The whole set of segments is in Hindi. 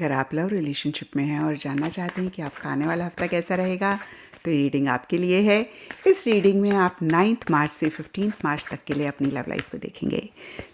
अगर आप लव रिलेशनशिप में हैं और जानना चाहते हैं कि आपका आने वाला हफ्ता कैसा रहेगा, तो ये रीडिंग आपके लिए है। इस रीडिंग में आप 9 मार्च से 15 मार्च तक के लिए अपनी लव लाइफ को देखेंगे।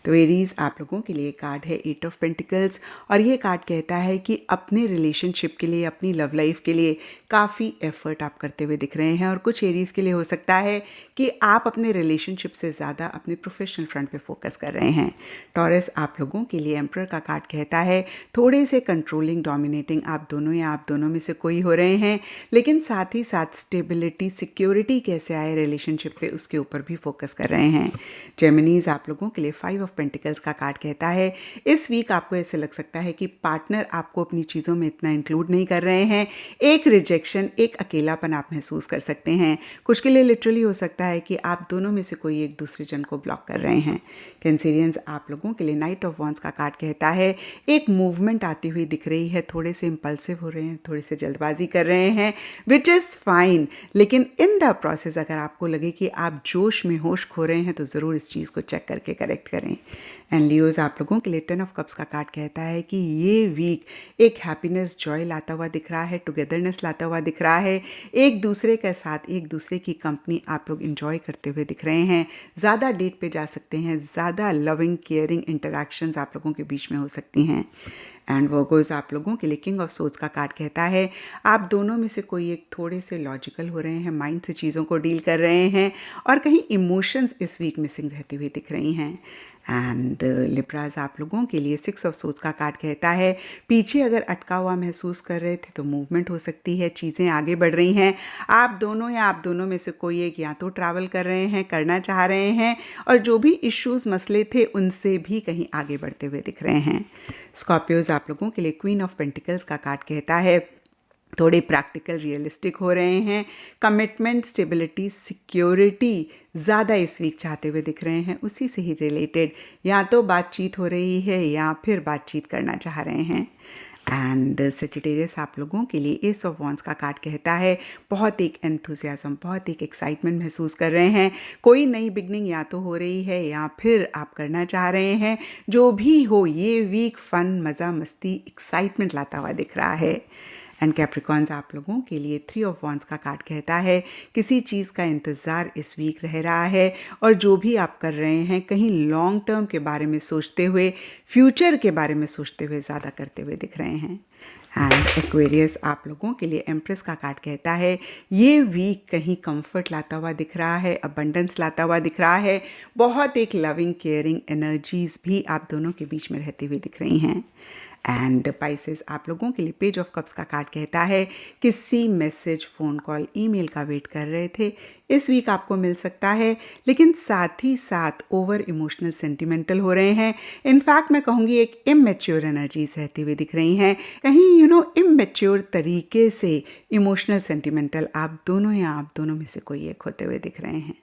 तो एरीज, आप लोगों के लिए कार्ड है 8 ऑफ पेंटिकल्स, और ये कार्ड कहता है कि अपने रिलेशनशिप के लिए, अपनी लव लाइफ के लिए काफ़ी एफर्ट आप करते हुए दिख रहे हैं। और कुछ एरीज के लिए हो सकता है कि आप अपने रिलेशनशिप से ज़्यादा अपने प्रोफेशनल फ्रंट पे फोकस कर रहे हैं। टॉरस, आप लोगों के लिए एम्परर का कार्ड कहता है थोड़े से कंट्रोलिंग, डोमिनेटिंग आप दोनों या आप दोनों में से कोई हो रहे हैं, लेकिन साथ ही साथ स्टेबिलिटी, सिक्योरिटी कैसे आए रिलेशनशिप पे, उसके ऊपर भी फोकस कर रहे हैं। जेमिनीज, आप लोगों के लिए 5 ऑफ पेंटिकल्स का कार्ड कहता है इस वीक आपको ऐसे लग सकता है कि पार्टनर आपको अपनी चीज़ों में इतना इंक्लूड नहीं कर रहे हैं। एक रिजेक्शन, एक अकेलापन आप महसूस कर सकते हैं। कुछ के लिए लिटरली हो सकता है कि आप दोनों में से कोई एक दूसरे जन को ब्लॉक कर रहे हैं। कैंसेरियंस, आप लोगों के लिए नाइट ऑफ वॉन्ड्स का कार्ड कहता है एक मूवमेंट आती हुई दिख रही है। थोड़े से इम्पल्सिव हो रहे हैं, थोड़े से जल्दबाजी कर रहे हैं, विच इज़ फाइन, लेकिन इन द प्रोसेस अगर आपको लगे कि आप जोश में होश खो रहे हैं तो ज़रूर इस चीज़ को चेक करके करेक्ट करें। एंड लियोज, आप लोगों के लिए 10 ऑफ कप्स का कार्ड कहता है कि ये वीक एक हैप्पीनेस, जॉय लाता हुआ दिख रहा है, टुगेदरनेस लाता हुआ दिख रहा है। एक दूसरे के साथ, एक दूसरे की कंपनी आप लोग इंजॉय करते हुए दिख रहे हैं। ज़्यादा डेट पे जा सकते हैं, ज़्यादा लविंग, केयरिंग इंटरेक्शंस आप लोगों के बीच में हो सकती हैं। एंड वर्गोज, आप लोगों के लिए किंग ऑफ सोर्ड्स का कार्ड कहता है आप दोनों में से कोई एक थोड़े से लॉजिकल हो रहे हैं, माइंड से चीज़ों को डील कर रहे हैं, और कहीं इमोशंस इस वीक मिसिंग रहती हुई दिख रही हैं। एंड लिब्राज, आप लोगों के लिए 6 ऑफ सोर्ड्स का कार्ड कहता है पीछे अगर अटका हुआ महसूस कर रहे थे तो मूवमेंट हो सकती है, चीज़ें आगे बढ़ रही हैं। आप दोनों या आप दोनों में से कोई एक या तो ट्रैवल कर रहे हैं, करना चाह रहे हैं, और जो भी इश्यूज़, मसले थे उनसे भी कहीं आगे बढ़ते हुए दिख रहे हैं। स्कॉर्पियोज, आप लोगों के लिए क्वीन ऑफ पेंटिकल्स का कार्ड कहता है थोड़े प्रैक्टिकल, रियलिस्टिक हो रहे हैं। कमिटमेंट, स्टेबिलिटी, सिक्योरिटी ज़्यादा इस वीक चाहते हुए दिख रहे हैं। उसी से ही रिलेटेड या तो बातचीत हो रही है या फिर बातचीत करना चाह रहे हैं। एंड सेजिटेरियस, आप लोगों के लिए एस ऑफ वॉन्ड्स का कार्ड कहता है बहुत एक एंथुसियाज्म, बहुत एक एक्साइटमेंट महसूस कर रहे हैं। कोई नई बिगनिंग या तो हो रही है या फिर आप करना चाह रहे हैं। जो भी हो, ये वीक फन, मज़ा, मस्ती, एक्साइटमेंट लाता हुआ दिख रहा है। एंड कैप्रिकॉन्स, आप लोगों के लिए 3 ऑफ वॉन्ड्स का कार्ड कहता है किसी चीज़ का इंतज़ार इस वीक रह रहा है, और जो भी आप कर रहे हैं कहीं लॉन्ग टर्म के बारे में सोचते हुए, फ्यूचर के बारे में सोचते हुए ज़्यादा करते हुए दिख रहे हैं। एंड एक्वेरियस, आप लोगों के लिए एम्प्रेस का कार्ड कहता है ये वीक कहीं कंफर्ट लाता हुआ दिख रहा है, अबंडेंस लाता हुआ दिख रहा है। बहुत एक लविंग, केयरिंग एनर्जीज भी आप दोनों के बीच में रहती हुई दिख रही हैं। एंड पाइसेस, आप लोगों के लिए पेज ऑफ कप्स का कार्ड कहता है किसी मैसेज, फ़ोन कॉल, ईमेल का वेट कर रहे थे, इस वीक आपको मिल सकता है, लेकिन साथ ही साथ ओवर इमोशनल, सेंटिमेंटल हो रहे हैं। इनफैक्ट मैं कहूँगी एक इमेच्योर एनर्जीज रहती हुई दिख रही हैं, कहीं इमेच्योर तरीके से इमोशनल, सेंटिमेंटल आप दोनों या आप दोनों में से कोई एक होते हुए दिख रहे हैं।